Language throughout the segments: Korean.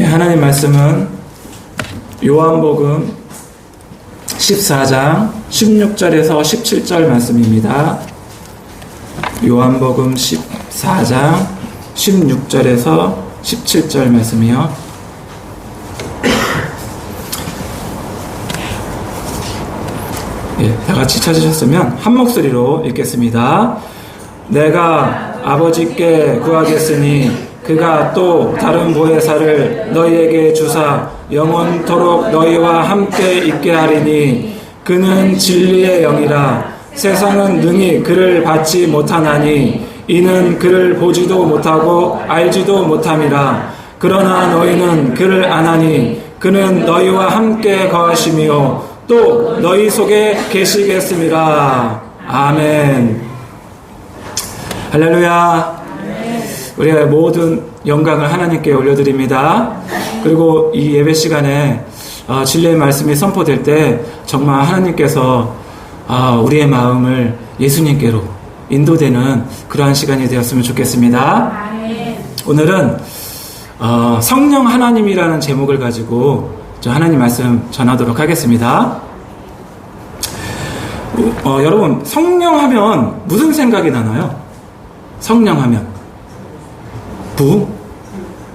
하나님 말씀은 요한복음 14장 16절에서 17절 말씀입니다. 요한복음 14장 16절에서 17절 말씀이요. 다 같이 찾으셨으면 한 목소리로 읽겠습니다. 내가 아버지께 구하겠으니 그가 또 다른 보혜사를 너희에게 주사 영원토록 너희와 함께 있게 하리니 그는 진리의 영이라. 세상은 능히 그를 받지 못하나니 이는 그를 보지도 못하고 알지도 못함이라. 그러나 너희는 그를 아나니 그는 너희와 함께 거하시며 또 너희 속에 계시겠습니다. 아멘. 할렐루야. 우리의 모든 영광을 하나님께 올려드립니다. 그리고 이 예배 시간에 진리의 말씀이 선포될 때 정말 하나님께서 우리의 마음을 예수님께로 인도되는 그러한 시간이 되었으면 좋겠습니다. 오늘은 성령 하나님이라는 제목을 가지고 하나님 말씀 전하도록 하겠습니다. 여러분, 성령 하면 무슨 생각이 나나요? 성령 하면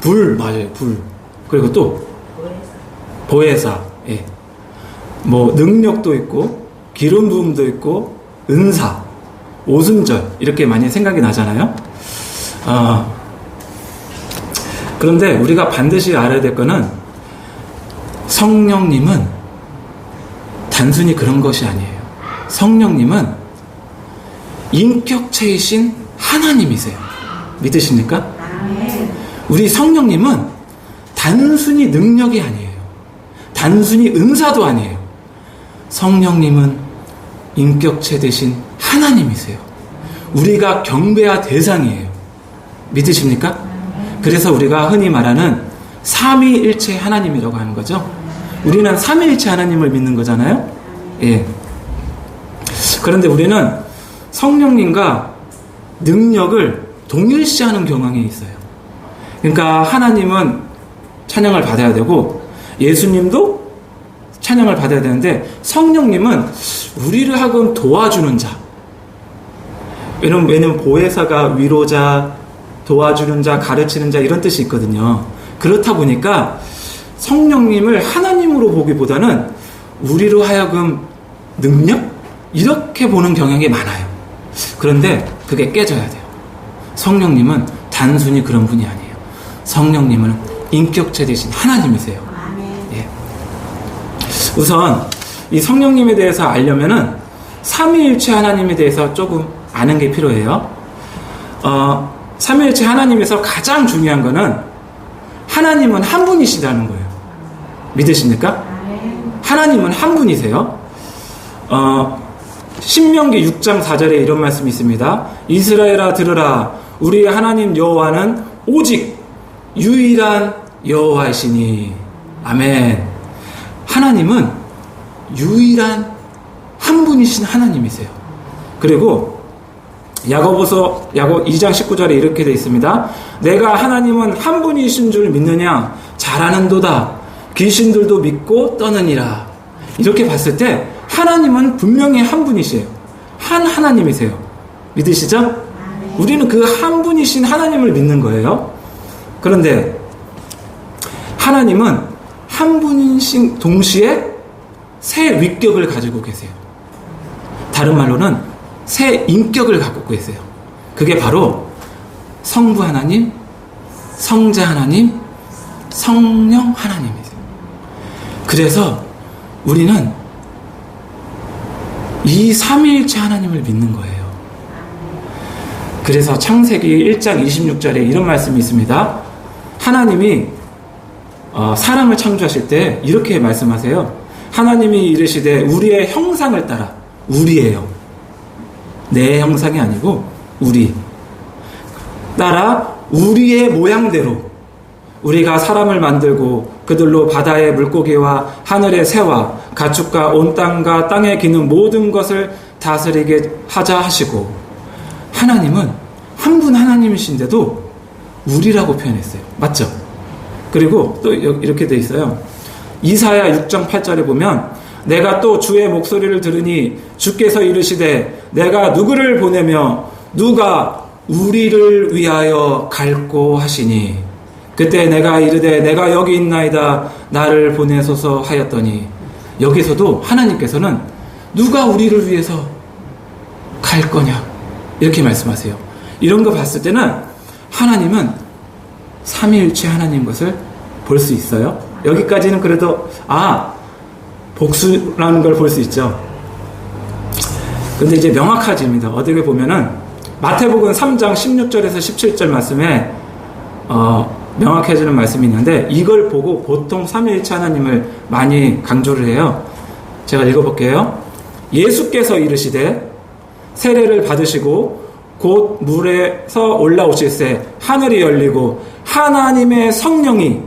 불 맞아요. 불. 그리고 또 보혜사, 예. 뭐 능력도 있고 기름 부음도 있고 은사, 오순절 이렇게 많이 생각이 나잖아요. 그런데 우리가 반드시 알아야 될 거는 성령님은 단순히 그런 것이 아니에요. 성령님은 인격체이신 하나님이세요. 믿으십니까? 우리 성령님은 단순히 능력이 아니에요. 단순히 은사도 아니에요. 성령님은 인격체 되신 하나님이세요. 우리가 경배할 대상이에요. 믿으십니까? 그래서 우리가 흔히 말하는 삼위일체 하나님이라고 하는 거죠. 우리는 삼위일체 하나님을 믿는 거잖아요. 예. 그런데 우리는 성령님과 능력을 동일시하는 경향이 있어요. 그러니까 하나님은 찬양을 받아야 되고 예수님도 찬양을 받아야 되는데 성령님은 우리를 하금 도와주는 자. 왜냐면 보혜사가 위로자, 도와주는 자, 가르치는 자 이런 뜻이 있거든요. 그렇다 보니까 성령님을 하나님으로 보기보다는 우리로 하여금 능력? 이렇게 보는 경향이 많아요. 그런데 그게 깨져야 돼요. 성령님은 단순히 그런 분이 아니에요. 성령님은 인격체 되신 하나님이세요. 예. 우선 이 성령님에 대해서 알려면은 삼위일체 하나님에 대해서 조금 아는 게 필요해요. 삼위일체 하나님에서 가장 중요한 거는 하나님은 한 분이시다는 거예요. 믿으십니까? 하나님은 한 분이세요. 신명기 6장 4절에 이런 말씀이 있습니다. 이스라엘아 들으라. 우리의 하나님 여호와는 오직 유일한 여호와이시니. 아멘. 하나님은 유일한 한 분이신 하나님이세요. 그리고 야고보서 2장 19절에 이렇게 되어 있습니다. 내가 하나님은 한 분이신 줄 믿느냐? 잘하는도다. 귀신들도 믿고 떠느니라. 이렇게 봤을 때 하나님은 분명히 한 분이세요. 한 하나님이세요. 믿으시죠? 우리는 그 한 분이신 하나님을 믿는 거예요. 그런데 하나님은 한 분이신 동시에 세 위격을 가지고 계세요. 다른 말로는 세 인격을 갖고 계세요. 그게 바로 성부 하나님, 성자 하나님, 성령 하나님이세요. 그래서 우리는 이 삼위일체 하나님을 믿는 거예요. 그래서 창세기 1장 26절에 이런 말씀이 있습니다. 하나님이 사람을 창조하실 때 이렇게 말씀하세요. 하나님이 이르시되 우리의 형상을 따라. 우리예요. 내 형상이 아니고 우리. 따라 우리의 모양대로 우리가 사람을 만들고 그들로 바다의 물고기와 하늘의 새와 가축과 온 땅과 땅에 기는 모든 것을 다스리게 하자 하시고. 하나님은 한 분 하나님이신데도 우리라고 표현했어요. 맞죠? 그리고 또 이렇게 돼 있어요. 이사야 6장 8절에 보면 내가 또 주의 목소리를 들으니 주께서 이르시되 내가 누구를 보내며 누가 우리를 위하여 갈꼬 하시니 그때 내가 이르되 내가 여기 있나이다 나를 보내소서 하였더니 여기서도 하나님께서는 누가 우리를 위해서 갈 거냐 이렇게 말씀하세요. 이런 거 봤을 때는 하나님은 삼위일체 하나님 것을 볼 수 있어요. 여기까지는 그래도 복수라는 걸 볼 수 있죠. 근데 이제 명확해집니다. 어떻게 보면은 마태복음 3장 16절에서 17절 말씀에 명확해지는 말씀이 있는데 이걸 보고 보통 삼위일체 하나님을 많이 강조를 해요. 제가 읽어볼게요. 예수께서 이르시되 세례를 받으시고 곧 물에서 올라오실새 하늘이 열리고 하나님의 성령이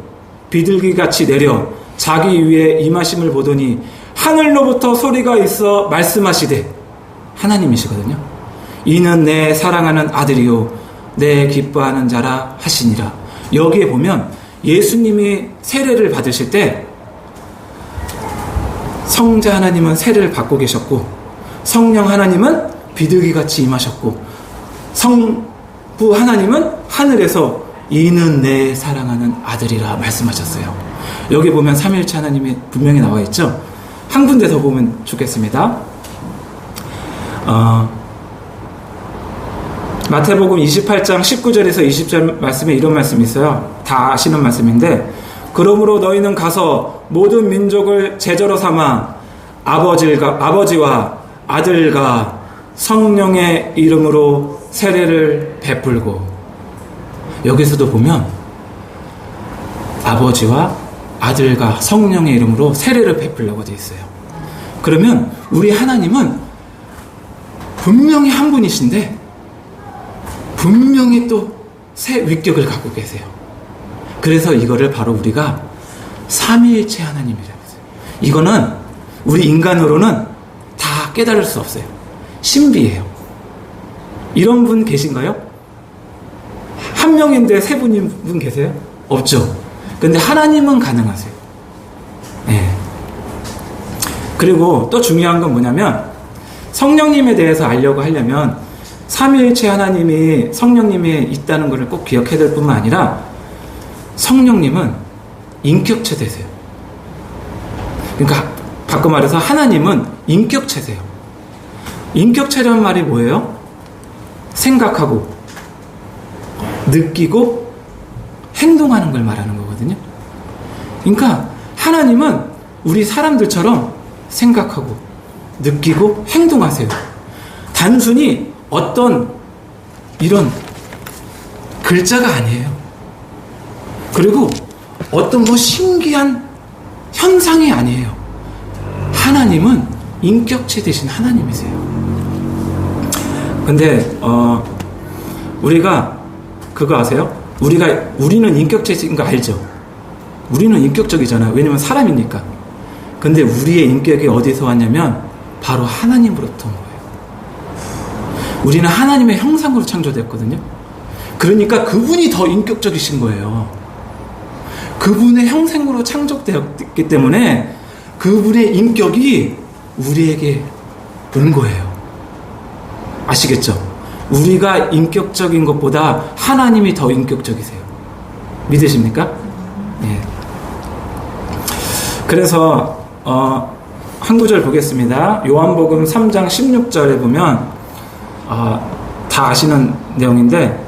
비둘기같이 내려 자기 위에 임하심을 보더니 하늘로부터 소리가 있어 말씀하시되 하나님이시거든요. 이는 내 사랑하는 아들이요 내 기뻐하는 자라 하시니라. 여기에 보면 예수님이 세례를 받으실 때 성자 하나님은 세례를 받고 계셨고 성령 하나님은 비둘기같이 임하셨고 성부 하나님은 하늘에서 이는 내 사랑하는 아들이라 말씀하셨어요. 여기 보면 삼위일체 하나님이 분명히 나와 있죠. 한 군데 더 보면 좋겠습니다. 마태복음 28장 19절에서 20절 말씀에 이런 말씀이 있어요. 다 아시는 말씀인데 그러므로 너희는 가서 모든 민족을 제자로 삼아 아버지와 아들과 성령의 이름으로 세례를 베풀고 여기서도 보면 아버지와 아들과 성령의 이름으로 세례를 베풀려고 되어 있어요. 그러면 우리 하나님은 분명히 한 분이신데 분명히 또 새 위격을 갖고 계세요. 그래서 이거를 바로 우리가 삼위일체 하나님이라고 해요. 이거는 우리 인간으로는 다 깨달을 수 없어요. 신비예요. 이런 분 계신가요? 한 명인데 세 분 계세요? 없죠. 근데 하나님은 가능하세요. 네. 그리고 또 중요한 건 뭐냐면 성령님에 대해서 알려고 하려면 삼위일체 하나님이 성령님이 있다는 것을 꼭 기억해야 될 뿐만 아니라 성령님은 인격체 되세요. 그러니까 바꿔 말해서 하나님은 인격체세요. 인격체라는 말이 뭐예요? 생각하고 느끼고 행동하는 걸 말하는 거거든요. 그러니까 하나님은 우리 사람들처럼 생각하고 느끼고 행동하세요. 단순히 어떤 이런 글자가 아니에요. 그리고 어떤 신기한 현상이 아니에요. 하나님은 인격체 되신 하나님이세요. 근데 우리가 그거 아세요? 우리는 인격체인 거 알죠? 우리는 인격적이잖아요. 왜냐면 사람이니까. 근데 우리의 인격이 어디서 왔냐면 바로 하나님으로부터 온 거예요. 우리는 하나님의 형상으로 창조됐거든요. 그러니까 그분이 더 인격적이신 거예요. 그분의 형상으로 창조되었기 때문에 그분의 인격이 우리에게 온 거예요. 아시겠죠? 우리가 인격적인 것보다 하나님이 더 인격적이세요. 믿으십니까? 예. 그래서 한 구절 보겠습니다. 요한복음 3장 16절에 보면 다 아시는 내용인데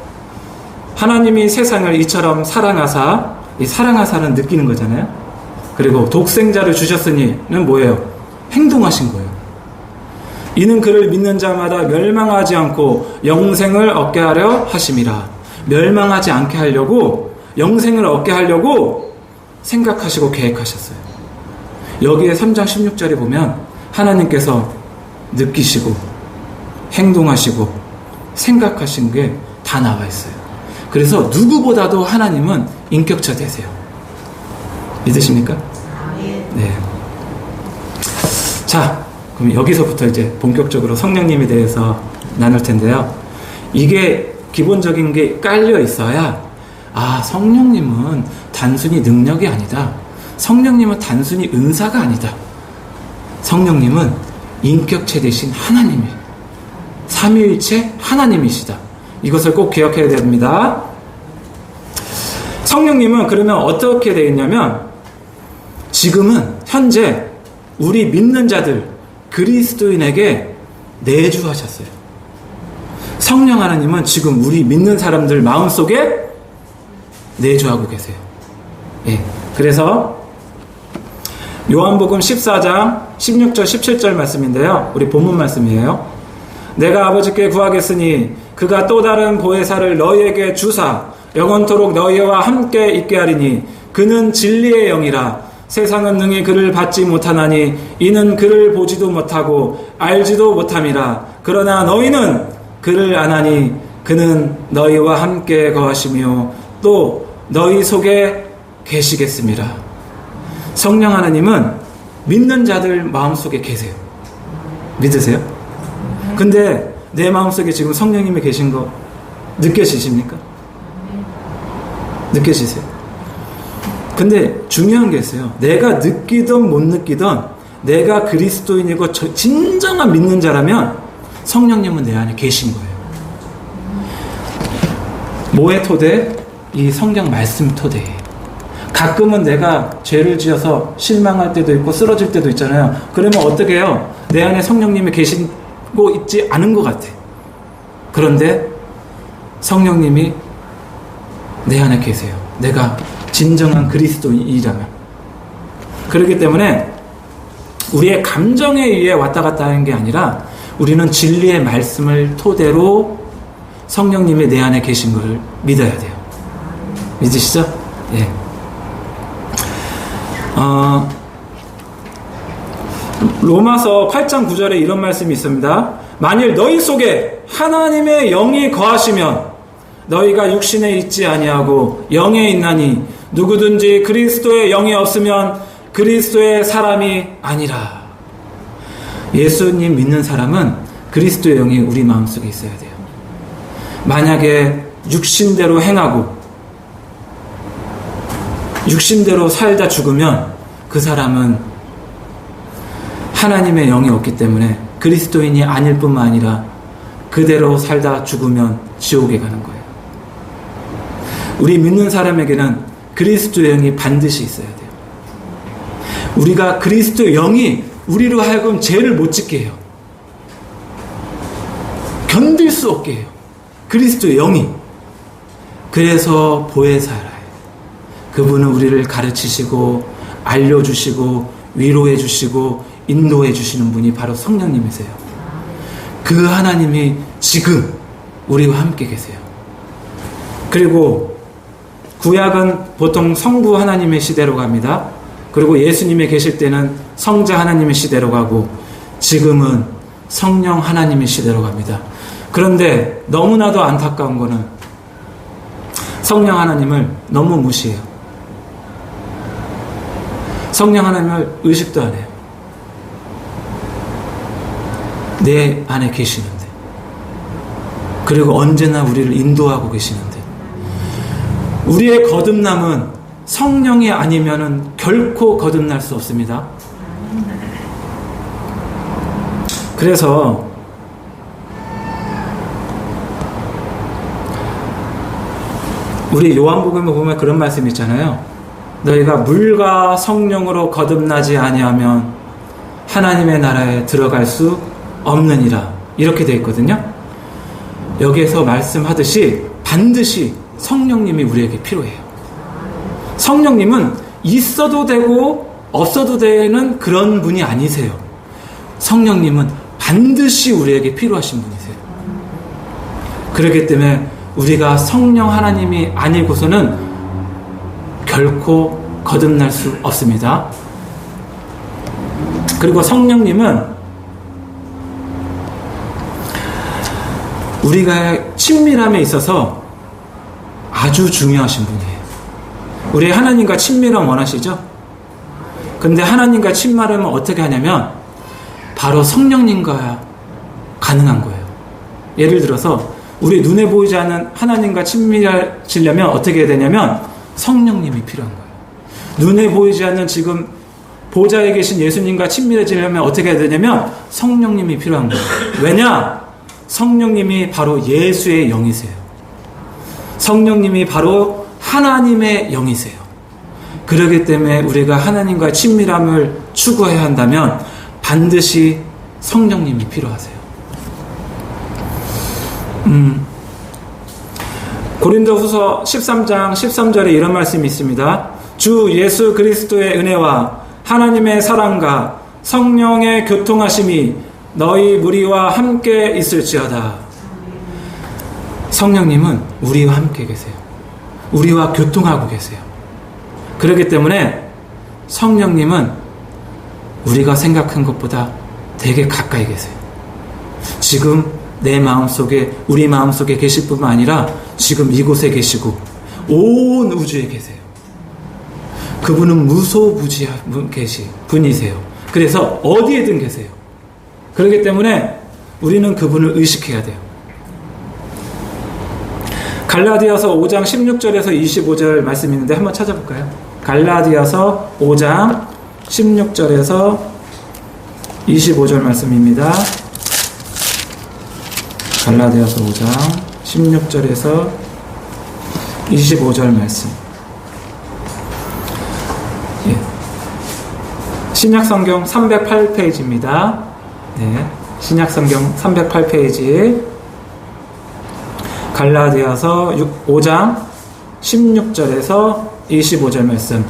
하나님이 세상을 이처럼 사랑하사, 이 사랑하사는 느끼는 거잖아요. 그리고 독생자를 주셨으니는 뭐예요? 행동하신 거예요. 이는 그를 믿는 자마다 멸망하지 않고 영생을 얻게 하려 하심이라. 멸망하지 않게 하려고, 영생을 얻게 하려고 생각하시고 계획하셨어요. 여기에 3장 16절에 보면 하나님께서 느끼시고 행동하시고 생각하신 게 다 나와 있어요. 그래서 누구보다도 하나님은 인격체 되세요. 믿으십니까? 네. 자, 그럼 여기서부터 이제 본격적으로 성령님에 대해서 나눌 텐데요. 이게 기본적인 게 깔려 있어야 성령님은 단순히 능력이 아니다. 성령님은 단순히 은사가 아니다. 성령님은 인격체 되신 하나님이에요. 삼위일체 하나님이시다. 이것을 꼭 기억해야 됩니다. 성령님은 그러면 어떻게 되어 있냐면 지금은 현재 우리 믿는 자들 그리스도인에게 내주하셨어요. 성령 하나님은 지금 우리 믿는 사람들 마음속에 내주하고 계세요. 예. 그래서 요한복음 14장 16절 17절 말씀인데요. 우리 본문 말씀이에요. 내가 아버지께 구하겠으니 그가 또 다른 보혜사를 너희에게 주사 영원토록 너희와 함께 있게 하리니 그는 진리의 영이라. 세상은 능히 그를 받지 못하나니 이는 그를 보지도 못하고 알지도 못함이라. 그러나 너희는 그를 아나니 그는 너희와 함께 거하시며 또 너희 속에 계시겠습니다. 성령 하나님은 믿는 자들 마음속에 계세요. 믿으세요? 근데 내 마음속에 지금 성령님이 계신 거 느껴지십니까? 느껴지세요? 근데 중요한 게 있어요. 내가 느끼던 못 느끼던 내가 그리스도인이고 진정한 믿는 자라면 성령님은 내 안에 계신 거예요. 뭐의 토대? 이 성경 말씀 토대예요. 가끔은 내가 죄를 지어서 실망할 때도 있고 쓰러질 때도 있잖아요. 그러면 어떻게 해요? 내 안에 성령님이 계시고 있지 않은 것 같아. 그런데 성령님이 내 안에 계세요. 내가 진정한 그리스도인이라면. 그렇기 때문에 우리의 감정에 의해 왔다 갔다 하는 게 아니라 우리는 진리의 말씀을 토대로 성령님이 내 안에 계신 것을 믿어야 돼요. 믿으시죠? 예. 로마서 8장 9절에 이런 말씀이 있습니다. 만일 너희 속에 하나님의 영이 거하시면 너희가 육신에 있지 아니하고 영에 있나니 누구든지 그리스도의 영이 없으면 그리스도의 사람이 아니라. 예수님 믿는 사람은 그리스도의 영이 우리 마음속에 있어야 돼요. 만약에 육신대로 행하고 육신대로 살다 죽으면 그 사람은 하나님의 영이 없기 때문에 그리스도인이 아닐 뿐만 아니라 그대로 살다 죽으면 지옥에 가는 거예요. 우리 믿는 사람에게는 그리스도의 영이 반드시 있어야 돼요. 우리가 그리스도의 영이 우리로 하여금 죄를 못 짓게 해요. 견딜 수 없게 해요. 그리스도의 영이. 그래서 보혜사라. 그분은 우리를 가르치시고 알려주시고 위로해 주시고 인도해 주시는 분이 바로 성령님이세요. 그 하나님이 지금 우리와 함께 계세요. 그리고 구약은 보통 성부 하나님의 시대로 갑니다. 그리고 예수님이 계실 때는 성자 하나님의 시대로 가고 지금은 성령 하나님의 시대로 갑니다. 그런데 너무나도 안타까운 거는 성령 하나님을 너무 무시해요. 성령 하나님을 의식도 안 해요. 내 안에 계시는데, 그리고 언제나 우리를 인도하고 계시는데, 우리의 거듭남은 성령이 아니면은 결코 거듭날 수 없습니다. 그래서 우리 요한복음에 보면 그런 말씀이 있잖아요. 너희가 물과 성령으로 거듭나지 아니하면 하나님의 나라에 들어갈 수 없느니라. 이렇게 되어 있거든요. 여기에서 말씀하듯이 반드시 성령님이 우리에게 필요해요. 성령님은 있어도 되고 없어도 되는 그런 분이 아니세요. 성령님은 반드시 우리에게 필요하신 분이세요. 그렇기 때문에 우리가 성령 하나님이 아니고서는 결코 거듭날 수 없습니다. 그리고 성령님은 우리가 친밀함에 있어서 아주 중요하신 분이에요. 우리 하나님과 친밀함 원하시죠? 근데 하나님과 친밀함은 어떻게 하냐면 바로 성령님과 가능한 거예요. 예를 들어서 우리 눈에 보이지 않는 하나님과 친밀해지려면 어떻게 해야 되냐면 성령님이 필요한 거예요. 눈에 보이지 않는 지금 보좌에 계신 예수님과 친밀해지려면 어떻게 해야 되냐면 성령님이 필요한 거예요. 왜냐? 성령님이 바로 예수의 영이세요. 성령님이 바로 하나님의 영이세요. 그렇기 때문에 우리가 하나님과 친밀함을 추구해야 한다면 반드시 성령님이 필요하세요. 고린도후서 13장 13절에 이런 말씀이 있습니다. 주 예수 그리스도의 은혜와 하나님의 사랑과 성령의 교통하심이 너희 무리와 함께 있을지어다. 성령님은 우리와 함께 계세요. 우리와 교통하고 계세요. 그렇기 때문에 성령님은 우리가 생각한 것보다 되게 가까이 계세요. 지금 내 마음속에, 우리 마음속에 계실 뿐만 아니라 지금 이곳에 계시고 온 우주에 계세요. 그분은 무소부지한 분이세요. 그래서 어디에든 계세요. 그렇기 때문에 우리는 그분을 의식해야 돼요. 갈라디아서 5장 16절에서 25절 말씀이 있는데 한번 찾아볼까요? 갈라디아서 5장 16절에서 25절 말씀입니다. 갈라디아서 5장 16절에서 25절 말씀. 예. 신약성경 308페이지입니다. 네. 신약성경 308페이지. 갈라디아서 5장 16절에서 25절 말씀.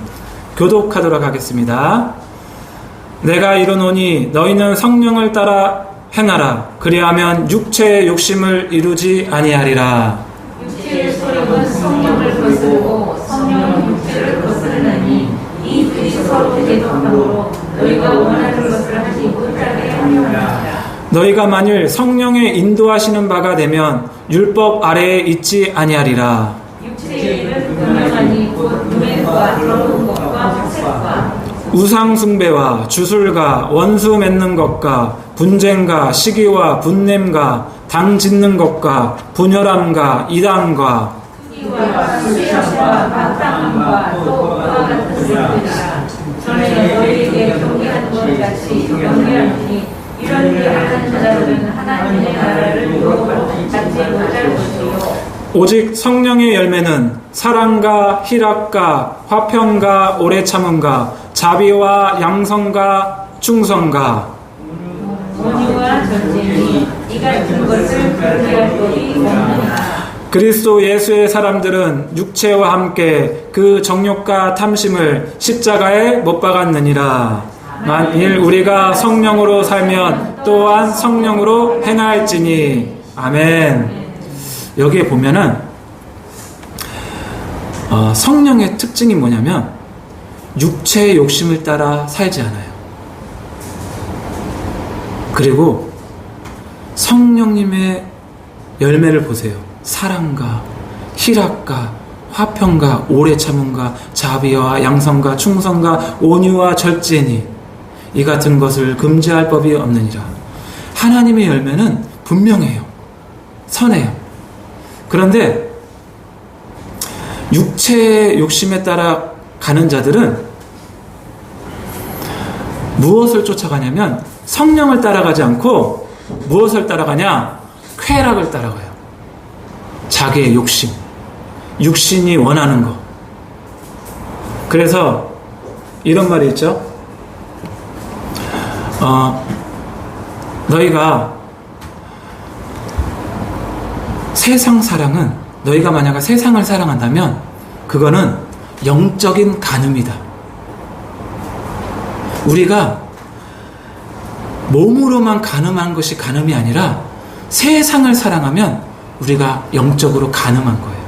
교독하도록 하겠습니다. 내가 이르노니 너희는 성령을 따라 행하라. 그리하면 육체의 욕심을 이루지 아니하리라. 육체의 소욕은 성령을 거스르고 성령은 육체를 거스르나니 이 둘이 서로 대적함으로 너희가 원하는 것을 하지 못하게 하느니라. 너희가 만일 성령의 인도하시는 바가 되면 율법 아래에 있지 아니하리라. 육체의 일은 분명하니 곧 음행과 더러운 것과 화색과 우상 숭배와 주술과 원수 맺는 것과 분쟁과 시기와 분냄과 당 짓는 것과 분열함과 이단과 이와 수시함과 방탕함과 또 그와 같은 것들이라. 전에 너희에게 경계한 것 같이 경계하니 이런 일을 하는 자들은 하나님의 나라를 유혹으로 갖지 못할 것이요. 오직 성령의 열매는 사랑과 희락과 화평과 오래 참음과 자비와 양성과 충성과 온유와 전쟁이 이 같은 것을 금지할 법이 없느니라. 그리스도 예수의 사람들은 육체와 함께 그 정욕과 탐심을 십자가에 못 박았느니라. 만일 우리가 성령으로 살면 또한 성령으로 행할지니. 아멘. 여기에 보면은 성령의 특징이 뭐냐면 육체의 욕심을 따라 살지 않아요. 그리고 성령님의 열매를 보세요. 사랑과 희락과 화평과 오래 참음과 자비와 양성과 충성과 온유와 절제니 이 같은 것을 금지할 법이 없느니라. 하나님의 열매는 분명해요. 선해요. 그런데 육체의 욕심에 따라 가는 자들은 무엇을 쫓아가냐면 성령을 따라가지 않고 무엇을 따라가냐? 쾌락을 따라가요. 자기의 욕심, 육신이 원하는 것. 그래서 이런 말이 있죠. 너희가 세상 사랑은, 너희가 만약에 세상을 사랑한다면 그거는 영적인 간음이다. 우리가 몸으로만 간음한 것이 간음이 아니라 세상을 사랑하면 우리가 영적으로 간음한 거예요.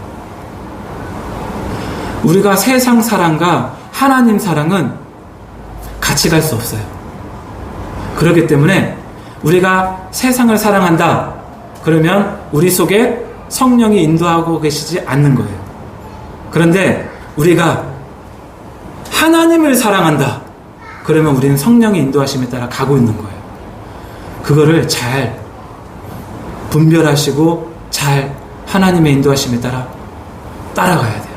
우리가 세상 사랑과 하나님 사랑은 같이 갈 수 없어요. 그렇기 때문에 우리가 세상을 사랑한다 그러면 우리 속에 성령이 인도하고 계시지 않는 거예요. 그런데 우리가 하나님을 사랑한다 그러면 우리는 성령의 인도하심에 따라 가고 있는 거예요. 그거를 잘 분별하시고 잘 하나님의 인도하심에 따라 따라가야 돼요.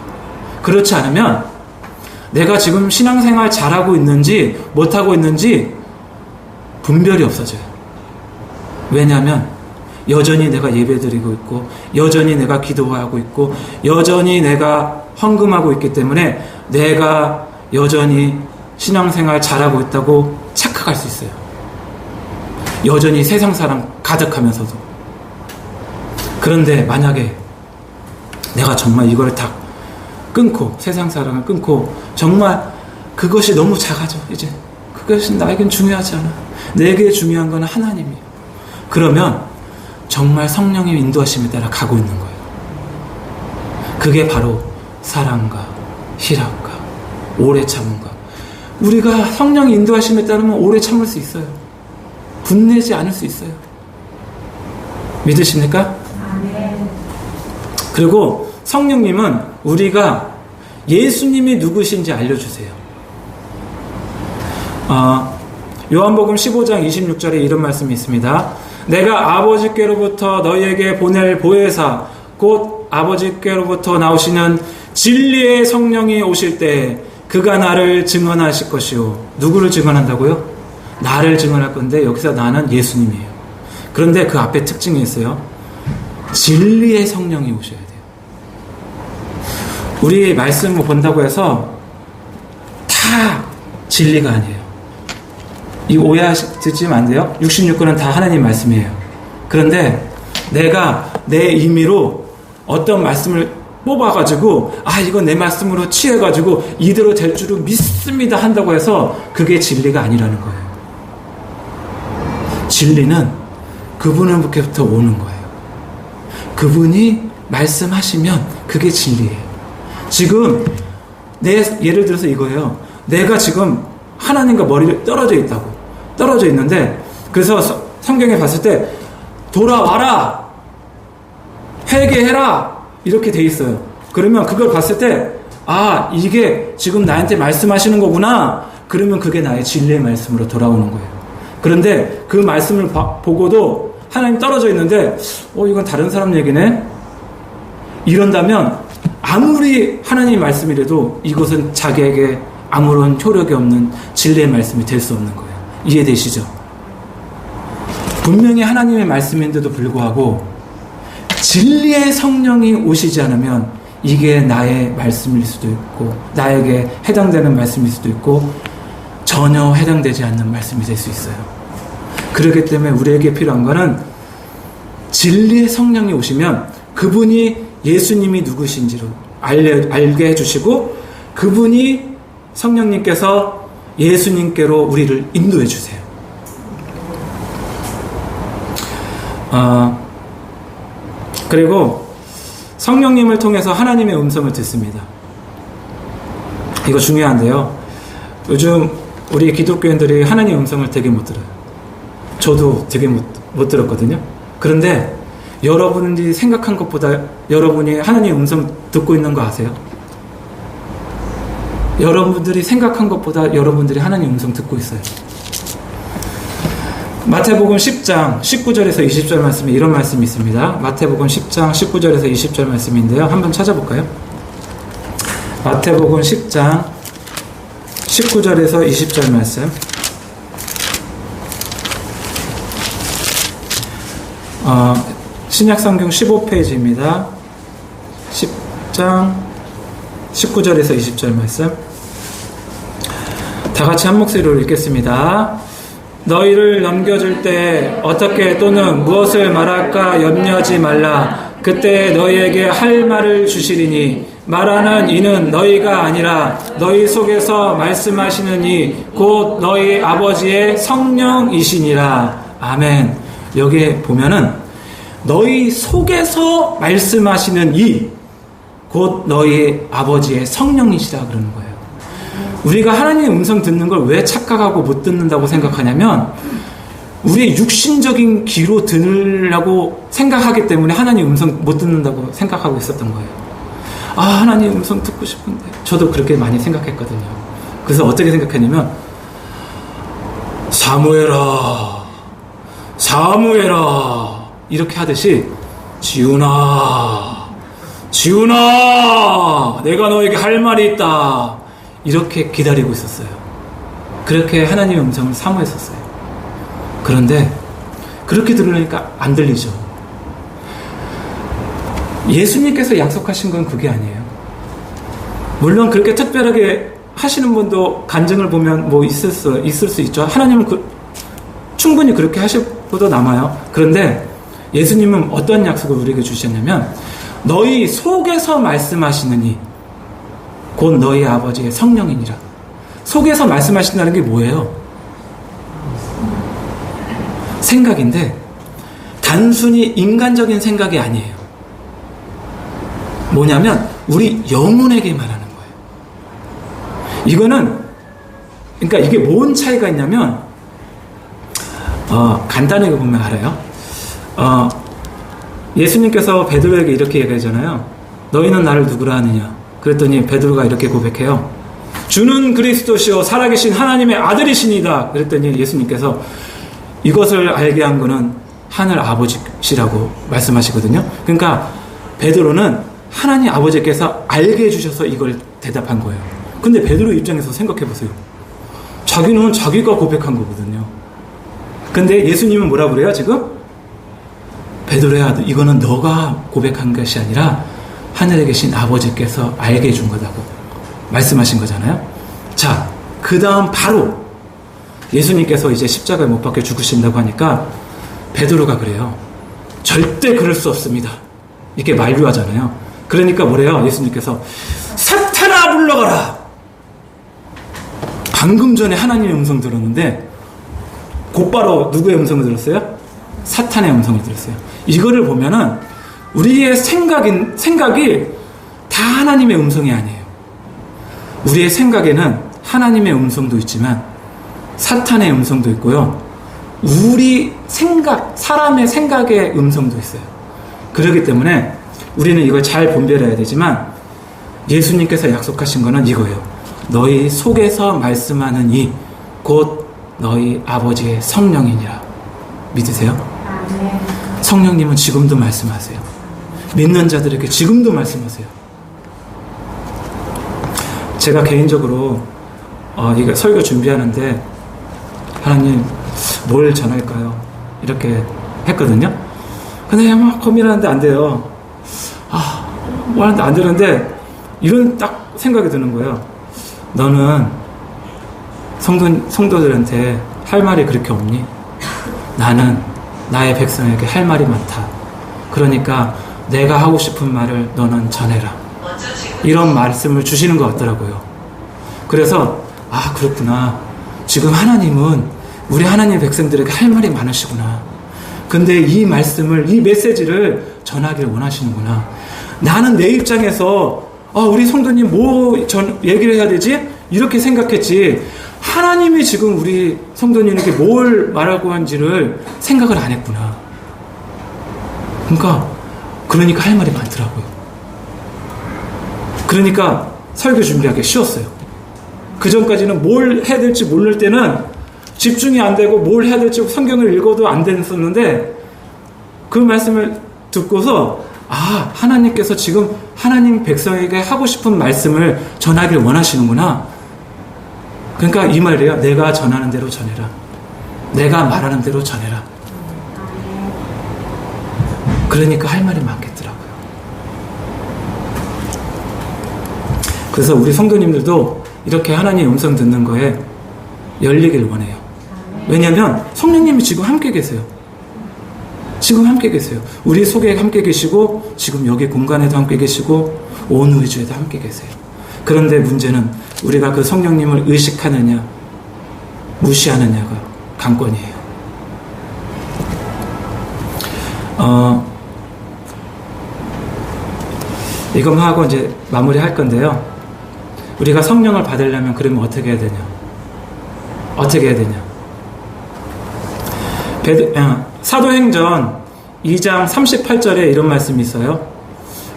그렇지 않으면 내가 지금 신앙생활 잘하고 있는지 못하고 있는지 분별이 없어져요. 왜냐하면 여전히 내가 예배드리고 있고 여전히 내가 기도하고 있고 여전히 내가 헌금하고 있기 때문에 내가 여전히 신앙생활 잘하고 있다고 착각할 수 있어요. 여전히 세상 사람 가득하면서도. 그런데 만약에 내가 정말 이걸 다 끊고 세상 사람을 끊고 정말 그것이 너무 작아져. 이제 그것이 나에겐 중요하지 않아. 내게 중요한 건 하나님이에요. 그러면 정말 성령의 인도하심에 따라 가고 있는 거예요. 그게 바로 사랑과 희락과 오래 참음과 우리가 성령의 인도하심에 따르면 오래 참을 수 있어요. 분내지 않을 수 있어요. 믿으십니까? 그리고 성령님은 우리가 예수님이 누구신지 알려주세요. 요한복음 15장 26절에 이런 말씀이 있습니다. 내가 아버지께로부터 너희에게 보낼 보혜사 곧 아버지께로부터 나오시는 진리의 성령이 오실 때 그가 나를 증언하실 것이요. 누구를 증언한다고요? 나를 증언할 건데 여기서 나는 예수님이에요. 그런데 그 앞에 특징이 있어요. 진리의 성령이 오셔야 돼요. 우리 말씀을 본다고 해서 다 진리가 아니에요. 이 오해하시면 안 돼요. 66권은 다 하나님 말씀이에요. 그런데 내가 내 임의로 어떤 말씀을 뽑아가지고 이건 내 말씀으로 취해가지고 이대로 될 줄을 믿습니다 한다고 해서 그게 진리가 아니라는 거예요. 진리는 그분으로부터 오는 거예요. 그분이 말씀하시면 그게 진리예요. 지금 예를 들어서 이거예요. 내가 지금 하나님과 머리를 떨어져 있다고. 떨어져 있는데 그래서 성경에 봤을 때 돌아와라 회개해라 이렇게 돼 있어요. 그러면 그걸 봤을 때 이게 지금 나한테 말씀하시는 거구나. 그러면 그게 나의 진리의 말씀으로 돌아오는 거예요. 그런데 그 말씀을 보고도 하나님 떨어져 있는데 이건 다른 사람 얘기네. 이런다면 아무리 하나님 말씀이라도 이것은 자기에게 아무런 효력이 없는 진리의 말씀이 될 수 없는 거예요. 이해되시죠? 분명히 하나님의 말씀인데도 불구하고 진리의 성령이 오시지 않으면 이게 나의 말씀일 수도 있고 나에게 해당되는 말씀일 수도 있고 전혀 해당되지 않는 말씀이 될 수 있어요. 그렇기 때문에 우리에게 필요한 거는 진리의 성령이 오시면 그분이 예수님이 누구신지를 알게 해주시고 그분이 성령님께서 예수님께로 우리를 인도해 주세요. 그리고 성령님을 통해서 하나님의 음성을 듣습니다. 이거 중요한데요. 요즘 우리 기독교인들이 하나님의 음성을 되게 못 들어요. 저도 되게 못 들었거든요. 그런데 여러분들이 생각한 것보다 여러분이 하나님의 음성 듣고 있는 거 아세요? 여러분들이 생각한 것보다 여러분들이 하나님의 음성 듣고 있어요. 마태복음 10장 19절에서 20절 말씀에 이런 말씀이 있습니다. 마태복음 10장 19절에서 20절 말씀인데요. 한번 찾아볼까요? 마태복음 10장 19절에서 20절 말씀. 신약성경 15페이지입니다. 10장 19절에서 20절 말씀. 다 같이 한 목소리로 읽겠습니다. 너희를 넘겨줄 때 어떻게 또는 무엇을 말할까 염려하지 말라. 그때 너희에게 할 말을 주시리니 말하는 이는 너희가 아니라 너희 속에서 말씀하시는 이 곧 너희 아버지의 성령이시니라. 아멘. 여기에 보면은 너희 속에서 말씀하시는 이 곧 너희 아버지의 성령이시라 그러는 거예요. 우리가 하나님의 음성 듣는 걸 왜 착각하고 못 듣는다고 생각하냐면 우리의 육신적인 귀로 들으려고 생각하기 때문에 하나님의 음성 못 듣는다고 생각하고 있었던 거예요. 하나님의 음성 듣고 싶은데. 저도 그렇게 많이 생각했거든요. 그래서 어떻게 생각했냐면 사무엘아 이렇게 하듯이 지훈아 지훈아, 내가 너에게 할 말이 있다. 이렇게 기다리고 있었어요. 그렇게 하나님의 음성을 사모했었어요. 그런데 그렇게 들으니까 안 들리죠. 예수님께서 약속하신 건 그게 아니에요. 물론 그렇게 특별하게 하시는 분도 간증을 보면 뭐 있을 수 있죠. 하나님은 충분히 그렇게 하실 분도 남아요. 그런데 예수님은 어떤 약속을 우리에게 주셨냐면 너희 속에서 말씀하시느니 곧 너희 아버지의 성령이니라. 속에서 말씀하신다는 게 뭐예요? 생각인데 단순히 인간적인 생각이 아니에요. 뭐냐면 우리 영혼에게 말하는 거예요. 이거는 그러니까 이게 뭔 차이가 있냐면 간단하게 보면 알아요. 예수님께서 베드로에게 이렇게 얘기하잖아요. 너희는 나를 누구라 하느냐? 그랬더니 베드로가 이렇게 고백해요. 주는 그리스도시요 살아계신 하나님의 아들이시니다. 그랬더니 예수님께서 이것을 알게 한 거는 하늘 아버지시라고 말씀하시거든요. 그러니까 베드로는 하나님 아버지께서 알게 해주셔서 이걸 대답한 거예요. 근데 베드로 입장에서 생각해 보세요. 자기는 자기가 고백한 거거든요. 근데 예수님은 뭐라 그래요 지금? 베드로야, 이거는 너가 고백한 것이 아니라 하늘에 계신 아버지께서 알게 해준 거다고 말씀하신 거잖아요. 자, 그 다음 바로 예수님께서 이제 십자가에 못 박혀 죽으신다고 하니까 베드로가 그래요. 절대 그럴 수 없습니다. 이렇게 만류하잖아요. 그러니까 뭐래요? 예수님께서 사탄아 물러가라. 방금 전에 하나님의 음성 들었는데 곧바로 누구의 음성을 들었어요? 사탄의 음성을 들었어요. 이거를 보면은 우리의 생각이 다 하나님의 음성이 아니에요. 우리의 생각에는 하나님의 음성도 있지만 사탄의 음성도 있고요. 우리 생각, 사람의 생각의 음성도 있어요. 그렇기 때문에 우리는 이걸 잘 분별해야 되지만 예수님께서 약속하신 거는 이거예요. 너희 속에서 말씀하는 이 곧 너희 아버지의 성령이니라. 믿으세요? 성령님은 지금도 말씀하세요. 믿는 자들에게 지금도 말씀하세요. 제가 개인적으로 이거 설교 준비하는데 하나님 뭘 전할까요? 이렇게 했거든요. 근데 막 고민하는데 안 돼요. 뭐 하는데 안 되는데 이런 딱 생각이 드는 거예요. 너는 성도들한테 할 말이 그렇게 없니? 나는 나의 백성에게 할 말이 많다. 그러니까 내가 하고 싶은 말을 너는 전해라. 이런 말씀을 주시는 것 같더라고요. 그래서 그렇구나. 지금 하나님은 우리 하나님 백성들에게 할 말이 많으시구나. 근데 이 말씀을, 이 메시지를 전하기를 원하시는구나. 나는 내 입장에서 우리 성도님 뭐 얘기를 해야 되지? 이렇게 생각했지. 하나님이 지금 우리 성도님에게 뭘 말하고 한지를 생각을 안 했구나. 그러니까 할 말이 많더라고요. 그러니까 설교 준비하기 쉬웠어요. 그 전까지는 뭘 해야 될지 모를 때는 집중이 안 되고 뭘 해야 될지 성경을 읽어도 안 됐었는데 그 말씀을 듣고서 하나님께서 지금 하나님 백성에게 하고 싶은 말씀을 전하길 원하시는구나. 그러니까 이 말이에요. 내가 전하는 대로 전해라. 내가 말하는 대로 전해라. 그러니까 할 말이 많겠더라고요. 그래서 우리 성도님들도 이렇게 하나님의 음성 듣는 거에 열리길 원해요. 왜냐하면 성령님이 지금 함께 계세요. 지금 함께 계세요. 우리 속에 함께 계시고 지금 여기 공간에도 함께 계시고 온 우주에도 함께 계세요. 그런데 문제는 우리가 그 성령님을 의식하느냐 무시하느냐가 관건이에요. 이것만 하고 이제 마무리할 건데요. 우리가 성령을 받으려면 그러면 어떻게 해야 되냐? 어떻게 해야 되냐? 사도행전 2장 38절에 이런 말씀이 있어요.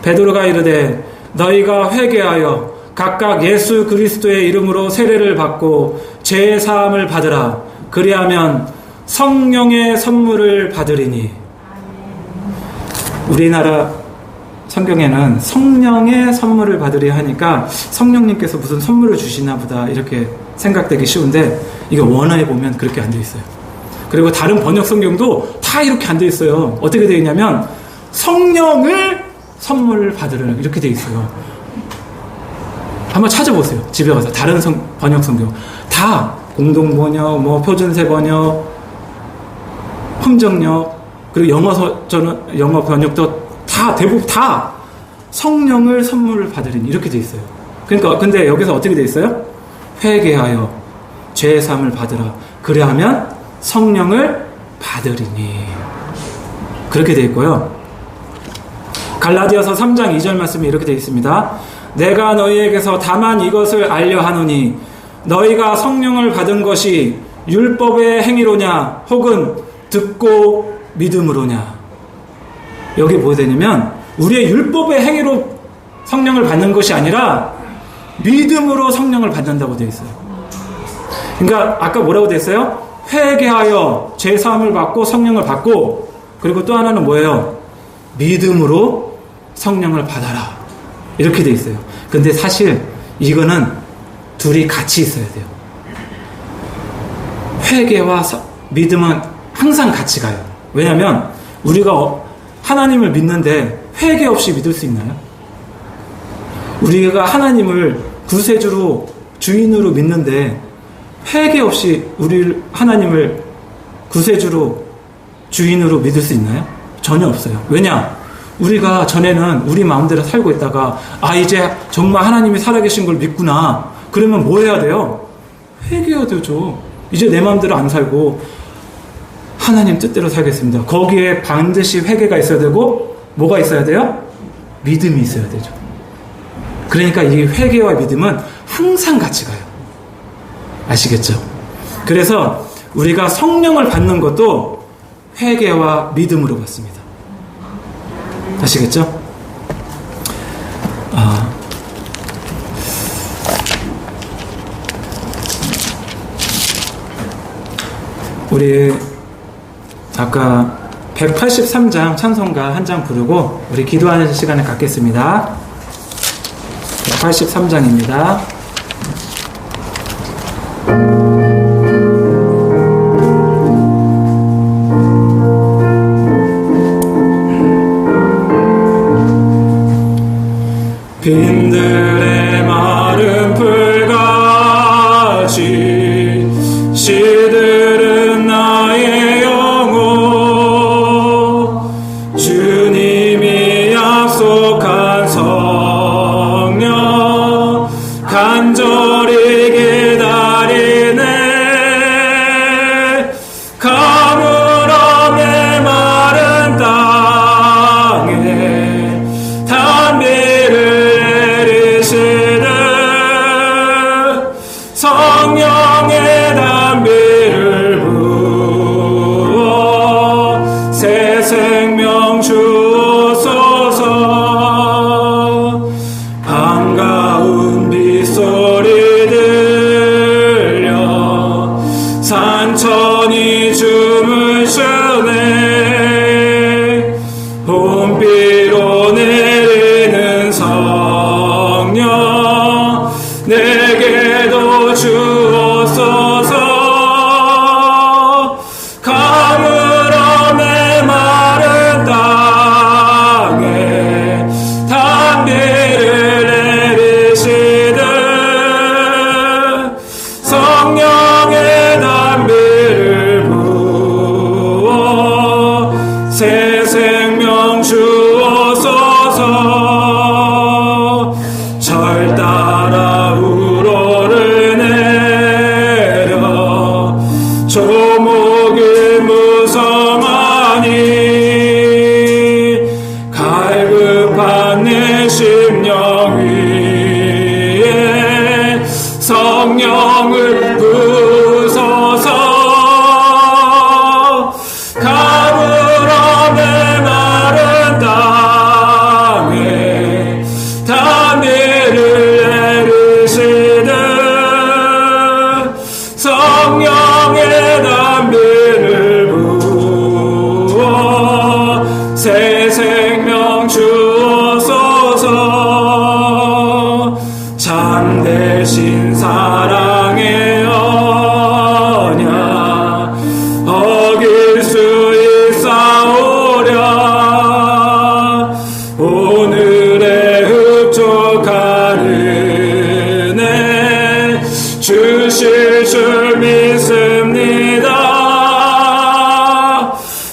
베드로가 이르되 너희가 회개하여 각각 예수 그리스도의 이름으로 세례를 받고 죄 사함을 받으라. 그리하면 성령의 선물을 받으리니. 우리나라 성경에는 성령의 선물을 받으려 하니까 성령님께서 무슨 선물을 주시나 보다 이렇게 생각되기 쉬운데, 이게 원어에 보면 그렇게 안 돼 있어요. 그리고 다른 번역 성경도 다 이렇게 안 돼 있어요. 어떻게 되어 있냐면 성령을 선물을 받으려, 이렇게 돼 있어요. 한번 찾아보세요. 집에 가서 다른 번역 성경 다 공동 번역, 뭐 표준세 번역, 흥정역, 그리고 영어 번역도 다 대부분 다 성령을 선물을 받으리니 이렇게 돼 있어요. 그러니까 근데 여기서 어떻게 돼 있어요? 회개하여 죄 사함을 받으라. 그래야하면 성령을 받으리니, 그렇게 돼 있고요. 갈라디아서 3장 2절 말씀이 이렇게 돼 있습니다. 내가 너희에게서 다만 이것을 알려 하노니 너희가 성령을 받은 것이 율법의 행위로냐 혹은 듣고 믿음으로냐. 여기 뭐 되냐면 우리의 율법의 행위로 성령을 받는 것이 아니라 믿음으로 성령을 받는다고 되어 있어요. 그러니까 아까 뭐라고 되어 있어요? 회개하여 죄사함을 받고 성령을 받고, 그리고 또 하나는 뭐예요? 믿음으로 성령을 받아라, 이렇게 되어 있어요. 근데 사실 이거는 둘이 같이 있어야 돼요. 회개와 믿음은 항상 같이 가요. 왜냐하면 우리가 하나님을 믿는데 회개 없이 믿을 수 있나요? 우리가 하나님을 구세주로 주인으로 믿는데 회개 없이 우리 하나님을 구세주로 주인으로 믿을 수 있나요? 전혀 없어요. 왜냐? 우리가 전에는 우리 마음대로 살고 있다가 이제 정말 하나님이 살아계신 걸 믿구나. 그러면 뭐 해야 돼요? 회개해야 되죠. 이제 내 마음대로 안 살고 하나님 뜻대로 살겠습니다. 거기에 반드시 회개가 있어야 되고 뭐가 있어야 돼요? 믿음이 있어야 되죠. 그러니까 이 회개와 믿음은 항상 같이 가요. 아시겠죠? 그래서 우리가 성령을 받는 것도 회개와 믿음으로 받습니다. 아시겠죠? 우리 아까 183장 찬송가 한 장 부르고 우리 기도하는 시간을 갖겠습니다. 183장입니다. 빈들의 마른 풀같이 시들은 나의 영혼, 주님이 약속한 성령 간절히 기다리네. 가물어내 마른 땅에 단비를 내리시네. 성령의 단비를 부어 새 생명 주옵소서. 반가운 빗소리 들려 산천이 춤을 추네. 봄비로 내리는 성령 내게도 주옵소서. 가물어내 마른 땅에 단비를 내리시듯 성령의 단비를 부어 새 생명 주옵소서. 절 따라 우러를 내려 조목이 무성하니 갈급한 내 심령 위에 성령을 부소서. 가물어내 마른 땅에 단비를 내리시듯 성령의 단비를 부어 새 생명 주옵소서. 주실 줄 믿습니다.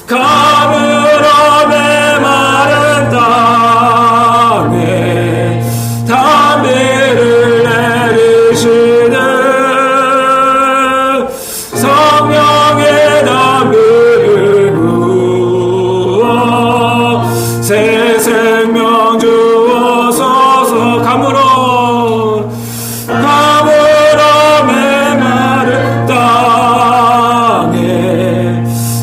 가물어 메마른 땅에 담비를 내리시는 성령의 담비를 부어 새 생명 주옵소서. 가물어 메마른 땅에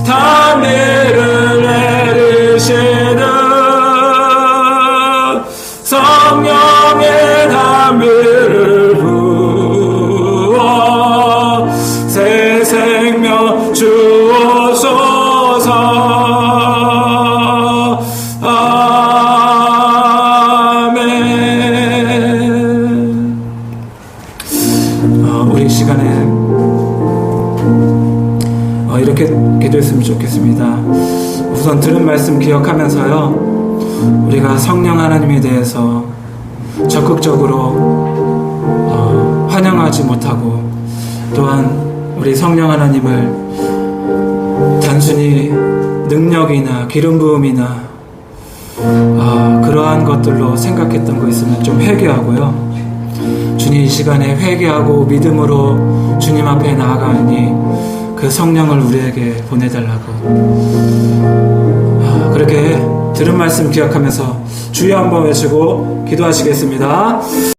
담비를 내리시는 성령의 담비를 부어 새 생명 주옵소서. 아멘. 우리 시간에 이렇게 기도했으면 좋겠습니다. 우선 들은 말씀 기억하면서요, 우리가 성령 하나님에 대해서 적극적으로 환영하지 못하고, 또한 우리 성령 하나님을 단순히 능력이나 기름 부음이나 그러한 것들로 생각했던 거 있으면 좀 회개하고요, 주님 이 시간에 회개하고 믿음으로 주님 앞에 나아가니 그 성령을 우리에게 보내달라고, 그렇게 들은 말씀 기억하면서 주여 한번 외치고 기도하시겠습니다.